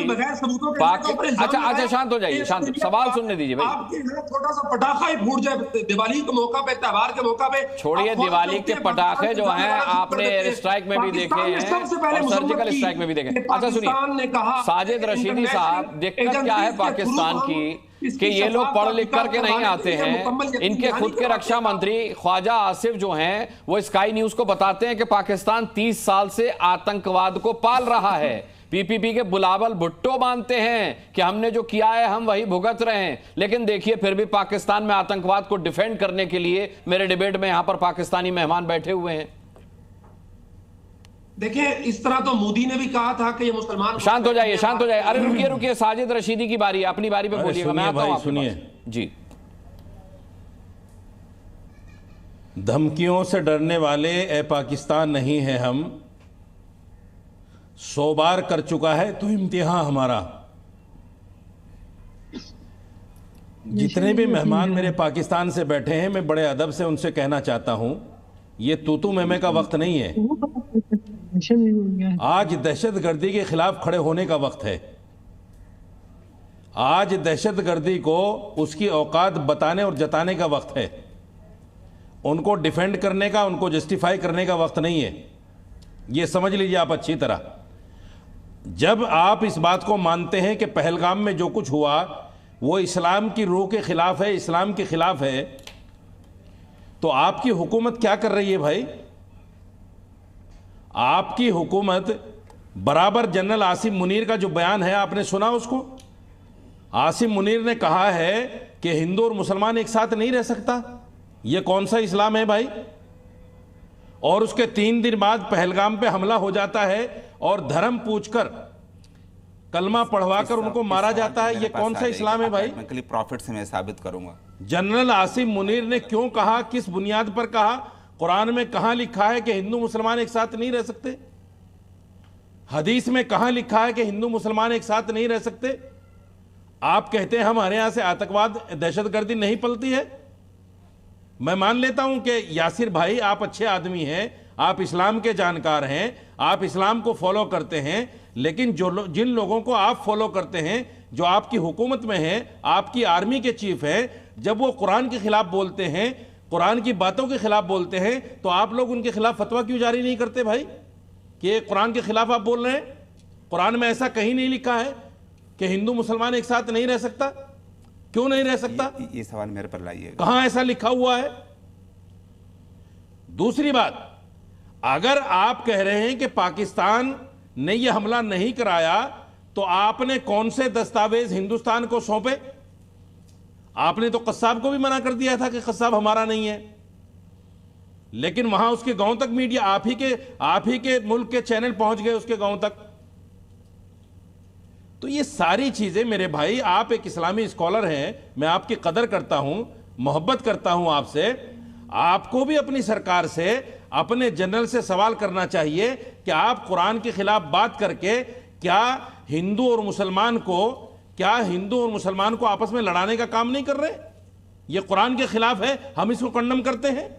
अच्छा, शांत हो जाइए, शांत। सवाल सुनने दीजिए भाई। छोटा सा पटाखा ही फूट जाए दिवाली के मौका पे, त्योहार के मौका पे, छोड़िए, दिवाली के पटाखे जो हैं आपने एयर स्ट्राइक में भी देखे हैं और सर्जिकल स्ट्राइक में भी देखे। अच्छा सुनिए, साजिद रशीदी साहब, दिक्कत क्या है पाकिस्तान की कि ये लोग पढ़ लिख करके नहीं आते हैं। इनके खुद के रक्षा मंत्री ख्वाजा आसिफ जो हैं वो स्काई न्यूज को बताते हैं कि पाकिस्तान 30 साल से आतंकवाद को पाल रहा है। पीपीपी के बुलावल भुट्टो मानते हैं कि हमने जो किया है हम वही भुगत रहे हैं, लेकिन देखिए फिर भी पाकिस्तान में आतंकवाद को डिफेंड करने के लिए मेरे डिबेट में यहां पर पाकिस्तानी मेहमान बैठे हुए हैं। देखिए, इस तरह तो मोदी ने भी कहा था कि ये मुसलमान। शांत हो जाइए, शांत हो जाइए। अरे रुकिए रुकिए, साजिद रशीदी की बारी है, अपनी बारी पे बोलिएगा। मैं आता हूं, सुनिए जी। धमकियों से डरने वाले ए पाकिस्तान नहीं है हम, 100 बार कर चुका है तो इम्तिहान हमारा। जितने भी मेहमान मेरे पाकिस्तान से बैठे हैं, मैं बड़े अदब से उनसे कहना चाहता हूं, ये तूतू मेमे का वक्त नहीं है। आज दहशतगर्दी के खिलाफ खड़े होने का वक्त है। आज दहशतगर्दी को उसकी औकात बताने और जताने का वक्त है। उनको डिफेंड करने का, उनको जस्टिफाई करने का वक्त नहीं है। ये समझ लीजिए आप अच्छी तरह। जब आप इस बात को मानते हैं कि पहलगाम में जो कुछ हुआ वो इस्लाम की रूह के खिलाफ है, इस्लाम के खिलाफ है, तो आपकी हुकूमत क्या कर रही है भाई? आपकी हुकूमत बराबर जनरल आसिम मुनीर का जो बयान है आपने सुना उसको? आसिम मुनीर ने कहा है कि हिंदू और मुसलमान एक साथ नहीं रह सकता। यह कौन सा इस्लाम है भाई? और उसके 3 दिन बाद पहलगाम पे हमला हो जाता है और धर्म पूछकर, कलमा पढ़वाकर उनको मारा जाता है। यह कौन सा इस्लाम है भाई? प्रॉफिट से मैं साबित करूंगा। जनरल आसिम मुनीर ने क्यों कहा, किस बुनियाद पर कहा? कुरान में कहां लिखा है कि हिंदू मुसलमान एक साथ नहीं रह सकते? हदीस में कहां लिखा है कि हिंदू मुसलमान एक साथ नहीं रह सकते? आप कहते हैं हमारे यहां से आतंकवाद, दहशतगर्दी नहीं पलती है। मैं मान लेता हूं कि यासिर भाई आप अच्छे आदमी हैं, आप इस्लाम के जानकार हैं, आप इस्लाम को फॉलो करते हैं, लेकिन जिन लोगों को आप फॉलो करते हैं, जो आपकी हुकूमत में हैं, आपकी आर्मी के चीफ हैं, जब वो कुरान के खिलाफ बोलते हैं, कुरान की बातों के खिलाफ बोलते हैं, तो आप लोग उनके खिलाफ फतवा क्यों जारी नहीं करते भाई कि कुरान के खिलाफ आप बोल रहे हैं? कुरान में ऐसा कहीं नहीं लिखा है कि हिंदू मुसलमान एक साथ नहीं रह सकता। क्यों नहीं रह सकता? ये सवाल मेरे पर लाइएगा। कहां ऐसा लिखा हुआ है? दूसरी बात, अगर आप कह रहे हैं कि पाकिस्तान ने यह हमला नहीं कराया, तो आपने कौन से दस्तावेज हिंदुस्तान को सौंपे? आपने तो कस्साब को भी मना कर दिया था कि कस्साब हमारा नहीं है, लेकिन वहां उसके गांव तक मीडिया, आप ही के मुल्क के चैनल पहुंच गए उसके गांव तक। तो ये सारी चीजें मेरे भाई, आप एक इस्लामी स्कॉलर हैं, मैं आपकी कदर करता हूं, मोहब्बत करता हूं आपसे। आपको भी अपनी सरकार से, अपने जनरल से सवाल करना चाहिए कि आप कुरान के खिलाफ बात करके क्या हिंदू और मुसलमान को आपस में लड़ाने का काम नहीं कर रहे? यह कुरान के खिलाफ है, हम इसको कंडम करते हैं।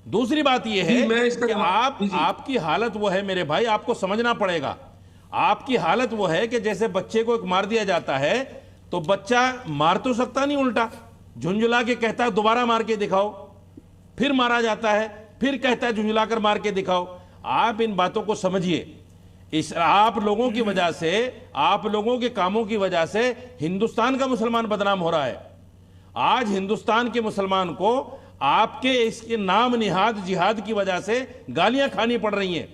दूसरी बात यह है कि आपकी हालत वो है मेरे भाई, आपको समझना पड़ेगा। आपकी हालत वो है कि जैसे बच्चे को एक मार दिया जाता है तो बच्चा मार तो सकता नहीं, उल्टा झुंझुला के कहता है दोबारा मार के दिखाओ, फिर मारा जाता है, फिर कहता है झुंझुलाकर मार के दिखाओ। आप इन बातों को समझिए। आप लोगों की वजह से, आप लोगों के कामों की वजह से हिंदुस्तान का मुसलमान बदनाम हो रहा है। आज हिंदुस्तान के मुसलमान को आपके इसके नाम निहाद जिहाद की वजह से गालियां खानी पड़ रही हैं।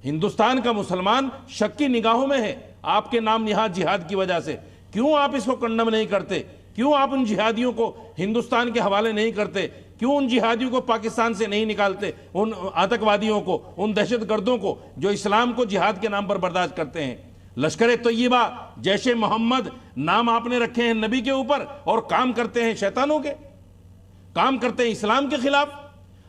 हिंदुस्तान का मुसलमान शक की निगाहों में है आपके नाम निहाद जिहाद की वजह से। क्यों आप इसको कंडम नहीं करते? क्यों आप उन जिहादियों को हिंदुस्तान के हवाले नहीं करते? क्यों उन जिहादियों को पाकिस्तान से नहीं निकालते? उन आतंकवादियों को, उन दहशतगर्दों को जो इस्लाम को जिहाद के नाम पर बर्दाश्त करते हैं। लश्कर तैयबा, जैशे मोहम्मद नाम आपने रखे हैं नबी के ऊपर और काम करते हैं शैतानों के, काम करते हैं इस्लाम के खिलाफ।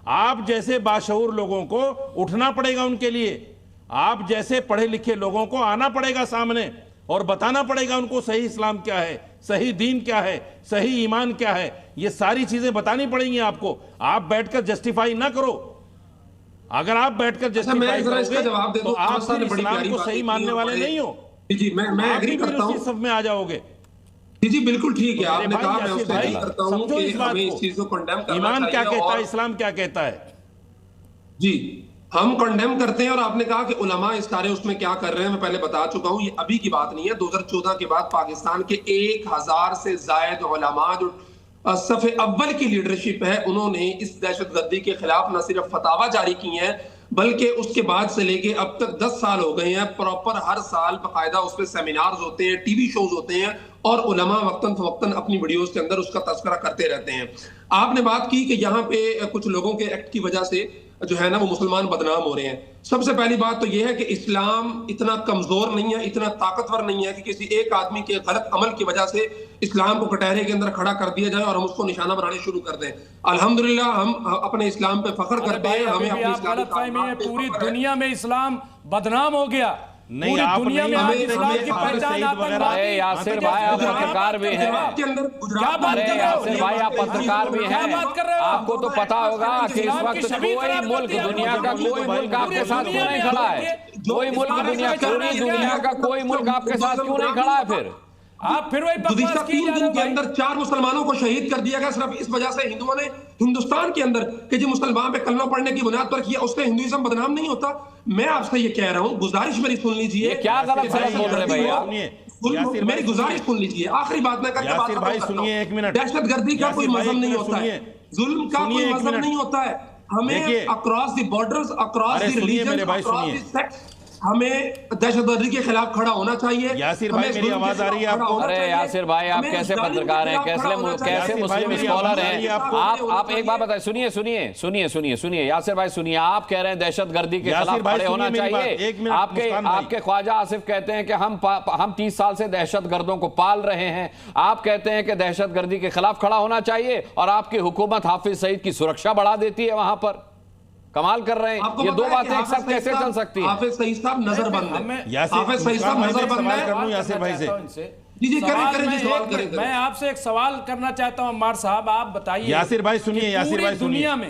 आप जैसे बाशऊर लोगों को उठना पड़ेगा उनके लिए। आप जैसे पढ़े लिखे लोगों को आना पड़ेगा सामने और बताना पड़ेगा उनको सही इस्लाम क्या है, सही दीन क्या है, सही ईमान क्या है। ये सारी चीजें बतानी पड़ेंगी आपको। आप बैठकर जस्टिफाई ना करो। अगर आप बैठकर जस्टिफाई करोगे तो आप इस्लाम को सही मानने वाले नहीं हो। जी, मैं एग्री करता हूं। सब में आ जाओगे। जी बिल्कुल ठीक है, आपने भाई कहा, मैं यासिर उससे भाई, एग्री करता हूँ समझो कि इस बात हमें इस को। चीज को कंडेम करना ईमान क्या चाहिए। कहता और है, इस्लाम क्या कहता है? जी, हम कंडेम करते हैं। और आपने कहा कि उलमा इस सारे उसमें क्या कर रहे हैं, मैं पहले बता चुका हूं, ये अभी की बात नहीं है। 2014 के बाद पाकिस्तान के 1000 से जायद उलमा जो सफ़े अव्वल की लीडरशिप है, उन्होंने इस दहशतगर्दी के खिलाफ न सिर्फ फतावा जारी किए हैं, बल्कि उसके बाद से लेके अब तक 10 साल हो गए हैं, प्रॉपर हर साल बाकायदा उस पर सेमिनार्स होते हैं, टीवी शोज होते हैं, और उलमा वक्तन फवक्तन अपनी वीडियोस के अंदर उसका तस्करा करते रहते हैं। आपने बात की कि यहाँ पे कुछ लोगों के एक्ट की वजह से जो है ना वो मुसलमान बदनाम हो रहे हैं। सबसे पहली बात तो यह है कि इस्लाम इतना कमजोर नहीं है, इतना ताकतवर नहीं है कि किसी एक आदमी के गलत अमल की वजह से इस्लाम को कटहरे के अंदर खड़ा कर दिया जाए और हम उसको निशाना बनाने शुरू कर दें। अल्हम्दुलिल्लाह हम अपने इस्लाम पे फख्र करते हैं। हमें अपनी गलतफहमी है, पूरी दुनिया में इस्लाम बदनाम हो गया। नहीं, पूरी आप दुनिया नहीं में आज मानते इस्लाम कि की हाफिज पहचान सईद वगैरह- आतंकवादी। अरे यासिर भाई, आप पत्रकार भी हैं। के अंदर क्या बात अरे कर रहे हो? यासिर भाई, आप पत्रकार भी क्या हैं। बात कर रहे हो? आपको तो पता होगा कि इस इस्लाम की वक्त छवि कोई खराब मुल्क करती है। दुनिया का कोई मुल्क आपके साथ क्यों नहीं खड़ा है? कोई मुल्क दुनिया पूरी दुनिया का कोई मुल्क आपके साथ क्यों नहीं खड़ा है? फिर आप फिर वही गुज़िश्ता बकवास की 3 जा रहे दिन हो के भाई। अंदर 4 मुसलमानों को शहीद कर दिया गया सिर्फ इस वजह से हिंदुओं ने हिंदुस्तान के अंदर कि जी मुसलमान पे कलमा पढ़ने की बुनियाद पर किया, उससे हिंदुइज्म बदनाम नहीं होता। मैं आपसे ये कह रहा हूँ, गुजारिश मेरी सुन लीजिए। ये क्या गलत सलत बोल रहे भैया? सुनिए, मेरी गुजारिश सुन लीजिए, आखिरी बात मैं करके बात यासिर भाई खत्म करता सुनिए, हूं। एक मिनट। दहशतगर्दी का कोई यासिर भाई, मजहब एक नहीं मिनट होता है, सुनिए। जुल्म का सुनिए, कोई एक मजहब मिनट। नहीं होता है। हमें देखिए, अक्रॉस द बॉर्डर्स, अक्रॉस अरे द सुनिए रिलीजन, मेरे भाई, अक्रॉस द सुनिए। सेक्स, हमें दहशतगर्दी के खिलाफ खड़ा होना चाहिए। यासिर हमें भाई, मेरी जुल्म के आवाज आ रही है खिलाफ खड़ा आपको? होना अरे चाहिए। यासिर भाई, आप हमें कैसे जालिम के पत्रकार हैं, खिलाफ कैसे खड़ा होना चाहिए। कैसे यासिर भाई, मुस्लिम मेरी स्कॉलर आवाज आ रही है हैं आपको? आप एक बात बताइए, सुनिए यासिर भाई, सुनिए। आप कह रहे हैं दहशतगर्दी के यासिर खिलाफ भाई, खड़े होना सुनिए मेरी चाहिए। बात। एक मिनट, मुस्कान भाई। आपके ख्वाजा आसिफ कहते हैं कि हम 30 साल से दहशतगर्दों को पाल रहे हैं। आप कहते हैं कि दहशतगर्दी के खिलाफ खड़ा होना चाहिए, और आपकी हुकूमत हाफिज सईद की सुरक्षा बढ़ा देती है वहां पर। कमाल कर रहे हैं। ये दो बातें एक साथ कैसे चल सकती हैं? हाफिज सईद साहब नजरबंद है। यासिर, हाफिज सईद साहब मैं नजरबंद सवाल है। कर लूं यासिर भाई से। जी करें सवाल करें जी, मैं सवाल एक- करें। मैं आपसे एक सवाल करना चाहता हूं अम्मार साहब, आप बताइए। यासिर भाई सुनिए, कि यासिर पूरी भाई सुनिए। दुनिया में,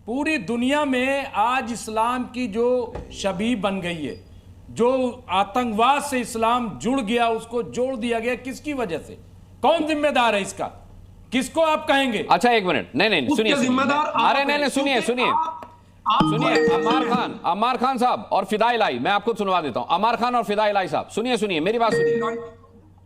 पूरी दुनिया में आज इस्लाम की जो शबीह बन गई है, जो आतंकवाद से इस्लाम जुड़ गया, उसको जोड़ दिया गया, किसकी वजह से? कौन जिम्मेदार है इसका? किसको आप कहेंगे? अच्छा एक मिनट, नहीं सुनिए, जिम्मेदार अरे नहीं सुनिए अम्मार खान साहब और फिदा इलाही, मैं आपको सुनवा देता हूं। अम्मार खान और फिदा इलाही साहब, सुनिए मेरी बात सुनिए।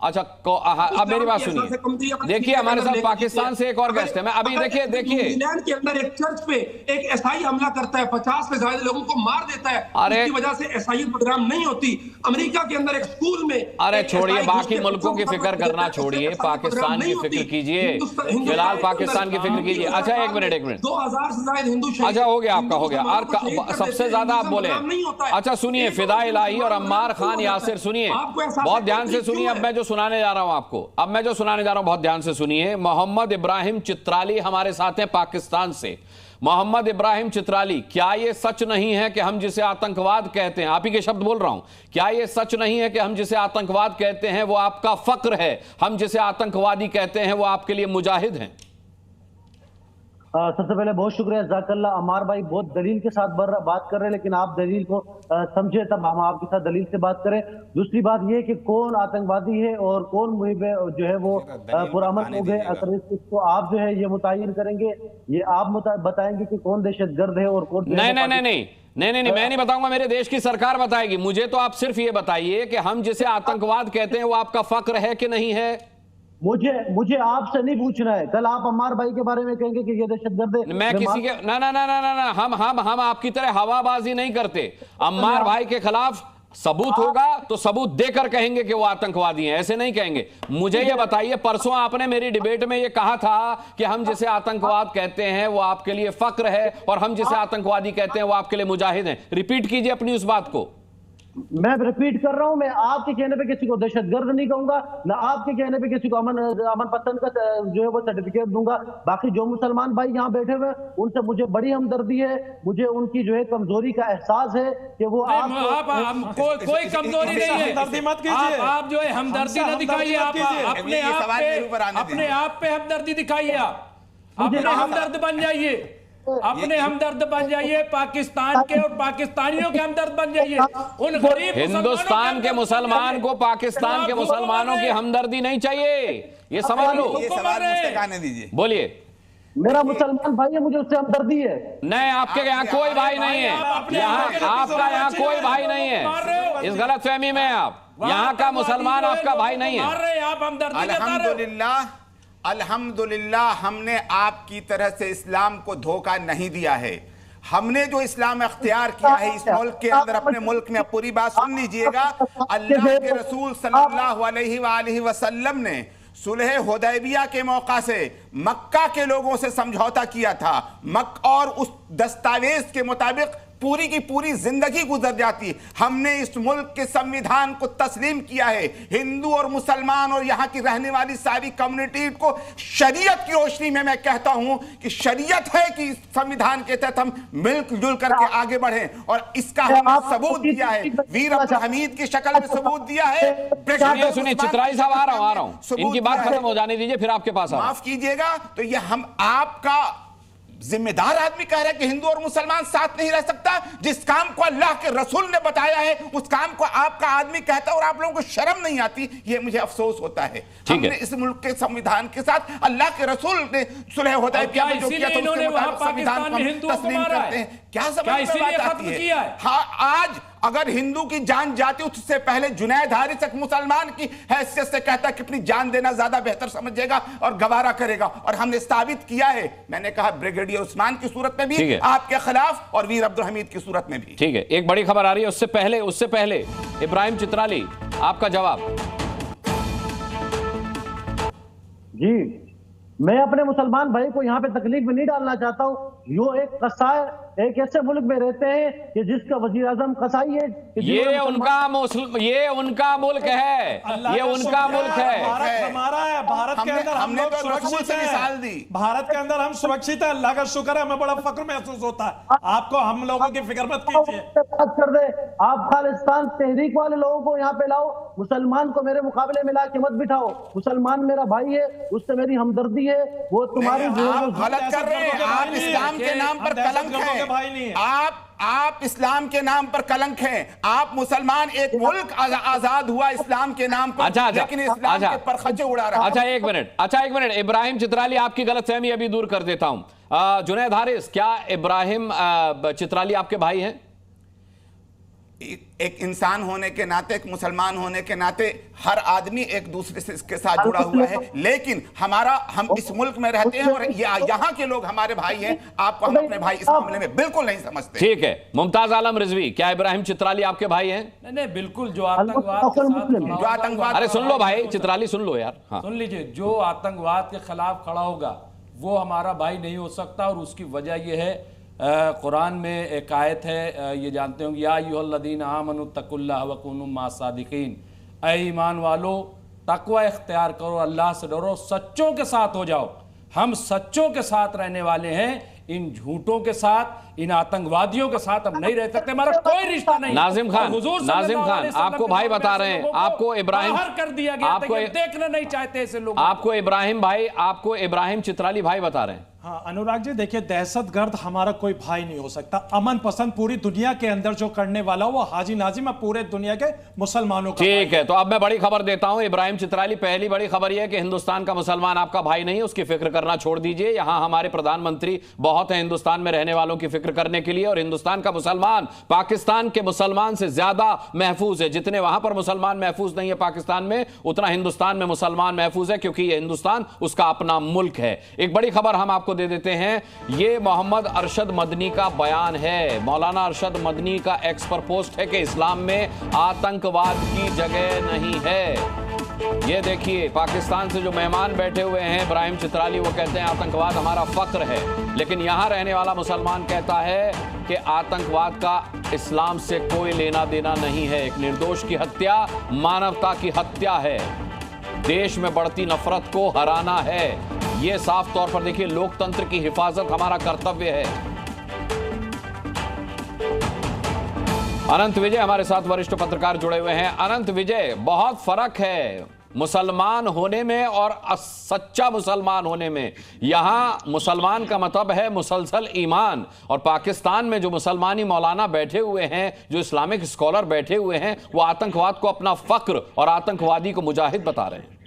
अच्छा अब मेरी बात सुनिए। देखिए, हमारे साथ पाकिस्तान से एक और गेस्ट है। मैं अभी देखिए न्यूजीलैंड के अंदर एक चर्च पे एक ईसाई हमला करता है, 50 से ज्यादा लोगों को मार देता है, अरे उसकी वजह से ईसाईयत बदनाम नहीं होती। अमेरिका के अंदर एक स्कूल में, अरे छोड़िए, बाकी मुल्कों की फिक्र करना छोड़िए, पाकिस्तान की फिक्र कीजिए। फिलहाल पाकिस्तान की फिक्र कीजिए। अच्छा एक मिनट 2000 से ज्यादा हिंदू। अच्छा हो गया, आपका हो गया। और सबसे ज्यादा आप बोले। अच्छा सुनिए, फिदा इलाही और अम्मार खान यासिर, सुनिए बहुत ध्यान से सुनिए। अब मैं जो सुनाने जा रहा हूं आपको, बहुत ध्यान से सुनिए। मोहम्मद इब्राहिम चित्राली हमारे साथ हैं पाकिस्तान से। मोहम्मद इब्राहिम चित्राली, क्या ये सच नहीं है कि हम जिसे आतंकवाद कहते हैं, आप ही के शब्द बोल रहा हूं, क्या ये सच नहीं है कि हम जिसे आतंकवाद कहते हैं वो आपका फक्र है? हम जिसे आतंकवादी कहते हैं वो आपके लिए मुजाहिद हैं? सबसे पहले बहुत शुक्रिया, जज़ाकल्लाह। अमार भाई बहुत दलील के साथ बात कर रहे हैं, लेकिन आप दलील को समझे तब हम आपके साथ दलील से बात करें। दूसरी बात यह कि कौन आतंकवादी है और कौन मुहिब जो है वो पुरअमन हो गए, तो आप जो है ये मुतय्यन करेंगे, ये आप बताएंगे कि कौन दहशतगर्द है और कौन नहीं, मैं नहीं बताऊंगा, मेरे देश की सरकार बताएगी। मुझे तो आप सिर्फ ये बताइए कि हम जिसे आतंकवाद कहते हैं वो आपका फक्र है कि नहीं है? मुझे आपसे नहीं पूछना है। कल आप अम्मार भाई के बारे में कहेंगे कि ये दहशतगर्द है। मैं किसी के ना हम आपकी तरह हवाबाजी नहीं करते। अम्मार भाई के खिलाफ सबूत होगा तो सबूत देकर कहेंगे कि वो आतंकवादी हैं, ऐसे नहीं कहेंगे। मुझे ये बताइए, परसों आपने मेरी डिबेट में ये कहा था कि हम जिसे आतंकवाद कहते हैं वो आपके लिए फक्र है और हम जिसे आतंकवादी कहते हैं वो आपके लिए मुजाहिद हैं। रिपीट कीजिए अपनी उस बात को। मैं रिपीट कर रहा हूं, मैं आपके कहने पे किसी को दहशतगर्द नहीं कहूंगा, ना आपके कहने पे किसी को अमन पसंद का जो है वो सर्टिफिकेट दूंगा। बाकी जो मुसलमान भाई यहाँ बैठे हुए उनसे मुझे बड़ी हमदर्दी है, मुझे उनकी जो है कमजोरी का एहसास है कि वो कोई कमजोरी नहीं है। आप जो है हमदर्दी न दिखाइए, आप अपने आप पे हमदर्दी दिखाइए, आप अपने हमदर्द बन जाइए। अपने हमदर्द बन जाइए, पाकिस्तान के और पाकिस्तानियों के हमदर्द बन जाइए। उन गरीब हिंदुस्तान के मुसलमान को पाकिस्तान के मुसलमानों की हमदर्दी नहीं चाहिए, ये समझ लो। ये सवाल मुझसे कहने दीजिए। बोलिए। मेरा मुसलमान भाई है, मुझे उससे हमदर्दी है। नहीं, आपके यहाँ कोई भाई नहीं है, यहाँ आपका यहाँ कोई भाई नहीं है, इस गलत फहमी में आप। यहाँ का मुसलमान आपका भाई नहीं है। अल्हम्दुलिल्लाह, अल्हम्दुलिल्लाह, हमने आपकी तरह से इस्लाम को धोखा नहीं दिया है। हमने जो इस्लाम अख्तियार किया है इस मुल्क के अंदर, अपने मुल्क में, पूरी बात सुन लीजिएगा। अल्लाह के रसूल सल्लल्लाहु अलैहि वसल्लम ने सुलह हुदैबिया के मौका से मक्का के लोगों से समझौता किया था। और उस दस्तावेज के मुताबिक पूरी की पूरी जिंदगी गुजर जाती। हमने इस मुल्क के संविधान को तस्लीम किया है। हिंदू और मुसलमान और यहाँ की रहने वाली सारी कम्युनिटी को शरीयत की रोशनी में मैं कहता हूं कि शरीयत है कि इस संविधान के तहत हम मिलजुल करके आगे बढ़े, और इसका हमने सबूत दिया है। वीर अब्दुल हमीद की शक्ल में सबूत दिया है। सुनिए चित्राई साहब, आ रहा हूं, इनकी बात खत्म हो जाने दीजिए, फिर आपके पास। माफ कीजिएगा, तो ये हम आपका जिम्मेदार आदमी कह रहा है कि हिंदू और मुसलमान साथ नहीं रह सकता। जिस काम को अल्लाह के रसूल ने बताया है उस काम को आपका आदमी कहता है और आप लोगों को शर्म नहीं आती, ये मुझे अफसोस होता है। हमने इस मुल्क के संविधान के साथ अल्लाह के रसूल ने सुलह हुदैबिया में जो किया था उसके मुताबिक संविधान को तस्लीम करते हैं। क्या समझ में बात आती है? हाँ, आज अगर हिंदू की जान जाती उससे पहले जुनैद हारिस एक मुसलमान की हैसियत से कहता कि अपनी जान देना ज्यादा बेहतर समझेगा और गवारा करेगा, और हमने साबित किया है। मैंने कहा ब्रिगेडियर उस्मान की सूरत में भी आपके खिलाफ और वीर अब्दुल हमीद की सूरत में भी। ठीक है, एक बड़ी खबर आ रही है, उससे पहले इब्राहिम चित्राली, आपका जवाब। जी, मैं अपने मुसलमान भाई को यहाँ पे तकलीफ में नहीं डालना चाहता हूँ। यो एक कसाई, एक ऐसे मुल्क में रहते हैं कि जिसका वजीर आजम कसाई है। ये उनका मुल्क है, ये उनका मुल्क है। भारत हमारा है, भारत के अंदर हम लोग सुरक्षित हैं। भारत के अंदर हम सुरक्षित हैं, अल्लाह का शुक्र है, हमें बड़ा फक्र महसूस होता है। आपको हम लोगों की फिक्र मत कीजिए। बात कर दे, आप खालिस्तान तहरीक वाले लोगों को यहाँ पे लाओ, मुसलमान को मेरे मुकाबले में ला के मत बिठाओ। मुसलमान मेरा भाई है, उससे मेरी हमदर्दी है। वो तुम्हारी गलत कर रहे हैं, आप इस्लाम के नाम पर कलंक हैं। आप इस्लाम के नाम पर कलंक हैं। आप मुसलमान, एक मुल्क आजाद हुआ इस्लाम के नाम पर, लेकिन इस्लाम के परखचे उड़ा रहा है। अच्छा एक मिनट, इब्राहिम चित्राली, आपकी गलतफहमी अभी दूर कर देता हूं। जुनैद हारिस, क्या इब्राहिम चित्राली आपके भाई हैं? एक इंसान होने के नाते, एक मुसलमान होने के नाते हर आदमी एक दूसरे से इसके साथ जुड़ा हुआ है, लेकिन हम इस मुल्क में रहते हैं और यहाँ के लोग हमारे भाई हैं। आपको हम अपने भाई इस मामले में बिल्कुल नहीं समझते। ठीक है, मुमताज आलम रिजवी, क्या इब्राहिम चित्राली आपके भाई हैं? नहीं, बिल्कुल। जो आतंकवाद, अरे सुन लो भाई चित्राली, सुन लो यार। हाँ। सुन लीजिए, जो आतंकवाद के खिलाफ खड़ा होगा वो हमारा भाई नहीं हो सकता, और उसकी वजह यह है, कुरान में एक आयत है, ये जानते होंगे, या अय्युहल्लज़ीना आमनु तक़ुल्लाह व कूनू माअस सादिक़ीन, ऐ ईमान वालो तक़वा इख्तियार करो, अल्लाह से डरो, सच्चों के साथ हो जाओ। हम सच्चों के साथ रहने वाले हैं, इन झूठों के साथ, इन आतंकवादियों के साथ हम नहीं रह सकते, हमारा कोई रिश्ता नहीं। नाजिम खान आपको भाई बता रहे हैं, आपको इब्राहिम कर दिया गया, आपको देखना नहीं चाहते ऐसे लोग। आपको इब्राहिम चित्राली भाई बता रहे हैं। हाँ अनुराग जी, देखिए, दहशतगर्द हमारा कोई भाई नहीं हो सकता। अमन पसंद पूरी दुनिया के अंदर जो करने वाला वो हाजी नाजिम है पूरे दुनिया के मुसलमानों का। ठीक है, तो अब मैं बड़ी खबर देता हूं इब्राहिम चित्राली। पहली बड़ी खबर यह है कि हिंदुस्तान का मुसलमान आपका भाई नहीं है, उसकी फिक्र करना छोड़ दीजिए। यहां हमारे प्रधानमंत्री बहुत है हिंदुस्तान में रहने वालों की फिक्र करने के लिए, और हिंदुस्तान का मुसलमान पाकिस्तान के मुसलमान से ज्यादा महफूज है। जितने वहां पर मुसलमान महफूज नहीं है पाकिस्तान में, उतना हिंदुस्तान में मुसलमान महफूज है, क्योंकि यह हिंदुस्तान उसका अपना मुल्क है। एक बड़ी खबर हम आपको दे देते हैं, यह मोहम्मद अरशद मदनी का बयान है। मौलाना अरशद मदनी का एक्स पर पोस्ट है कि इस्लाम में आतंकवाद की जगह नहीं है। ये देखिए, पाकिस्तान से जो मेहमान बैठे हुए हैं इब्राहिम चित्राली, वो कहते हैं आतंकवाद हमारा फक्र है, लेकिन यहां रहने वाला मुसलमान कहता है कि आतंकवाद का इस्लाम से कोई लेना देना नहीं है। एक निर्दोष की हत्या मानवता की हत्या है, देश में बढ़ती नफरत को हराना है। यह साफ तौर पर देखिए, लोकतंत्र की हिफाजत हमारा कर्तव्य है। अनंत विजय हमारे साथ वरिष्ठ पत्रकार जुड़े हुए हैं। अनंत विजय, बहुत फर्क है मुसलमान होने में और सच्चा मुसलमान होने में। यहां मुसलमान का मतलब है मुसलसल ईमान, और पाकिस्तान में जो मुसलमानी मौलाना बैठे हुए हैं, जो इस्लामिक स्कॉलर बैठे हुए हैं, वो आतंकवाद को अपना फक्र और आतंकवादी को मुजाहिद बता रहे हैं।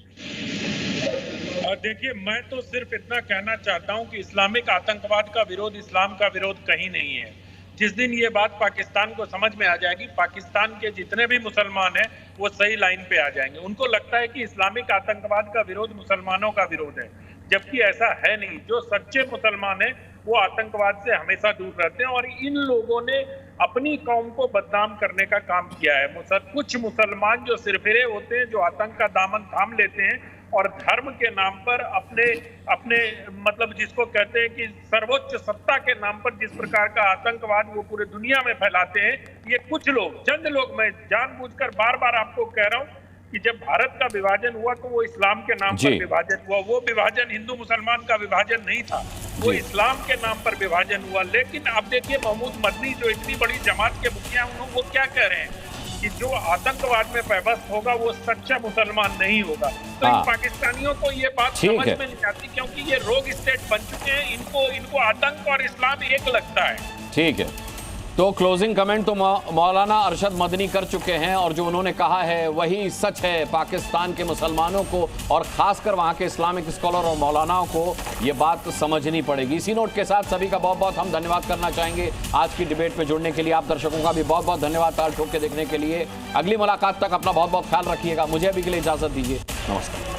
देखिए, मैं तो सिर्फ इतना कहना चाहता हूं कि इस्लामिक आतंकवाद का विरोध, इस्लाम का विरोध कहीं नहीं है। जिस दिन ये बात पाकिस्तान को समझ में आ जाएगी, पाकिस्तान के जितने भी मुसलमान हैं वो सही लाइन पे आ जाएंगे। उनको लगता है कि इस्लामिक आतंकवाद का विरोध मुसलमानों का विरोध है, जबकि ऐसा है नहीं। जो सच्चे मुसलमान हैं वो आतंकवाद से हमेशा दूर रहते हैं, और इन लोगों ने अपनी कौम को बदनाम करने का काम किया है। कुछ मुसलमान जो सिरफिरे होते हैं, जो आतंक का दामन थाम लेते हैं और धर्म के नाम पर अपने मतलब जिसको कहते हैं कि सर्वोच्च सत्ता के नाम पर जिस प्रकार का आतंकवाद वो पूरे दुनिया में फैलाते हैं, ये कुछ लोग, चंद लोग, मैं जानबूझकर बार बार आपको कह रहा हूँ कि जब भारत का विभाजन हुआ तो वो इस्लाम के नाम पर विभाजन हुआ। वो विभाजन हिंदू मुसलमान का विभाजन नहीं था, वो इस्लाम के नाम पर विभाजन हुआ। लेकिन अब देखिए, महमूद मदनी जो इतनी बड़ी जमात के मुखिया हैं, वो क्या कह रहे हैं कि जो आतंकवाद में पैबस्त होगा वो सच्चा मुसलमान नहीं होगा। तो इन पाकिस्तानियों को ये बात समझ में नहीं आती, क्योंकि ये रोग स्टेट बन चुके हैं। इनको आतंक और इस्लाम एक लगता है। ठीक है, तो क्लोजिंग कमेंट तो मौलाना अरशद मदनी कर चुके हैं, और जो उन्होंने कहा है वही सच है। पाकिस्तान के मुसलमानों को और खासकर वहां के इस्लामिक स्कॉलर और मौलानाओं को ये बात समझनी पड़ेगी। इसी नोट के साथ सभी का बहुत बहुत हम धन्यवाद करना चाहेंगे आज की डिबेट में जुड़ने के लिए। आप दर्शकों का भी बहुत बहुत धन्यवाद ताल ठोक के देखने के लिए। अगली मुलाकात तक अपना बहुत बहुत ख्याल रखिएगा। मुझे अभी के लिए इजाजत दीजिए। नमस्कार।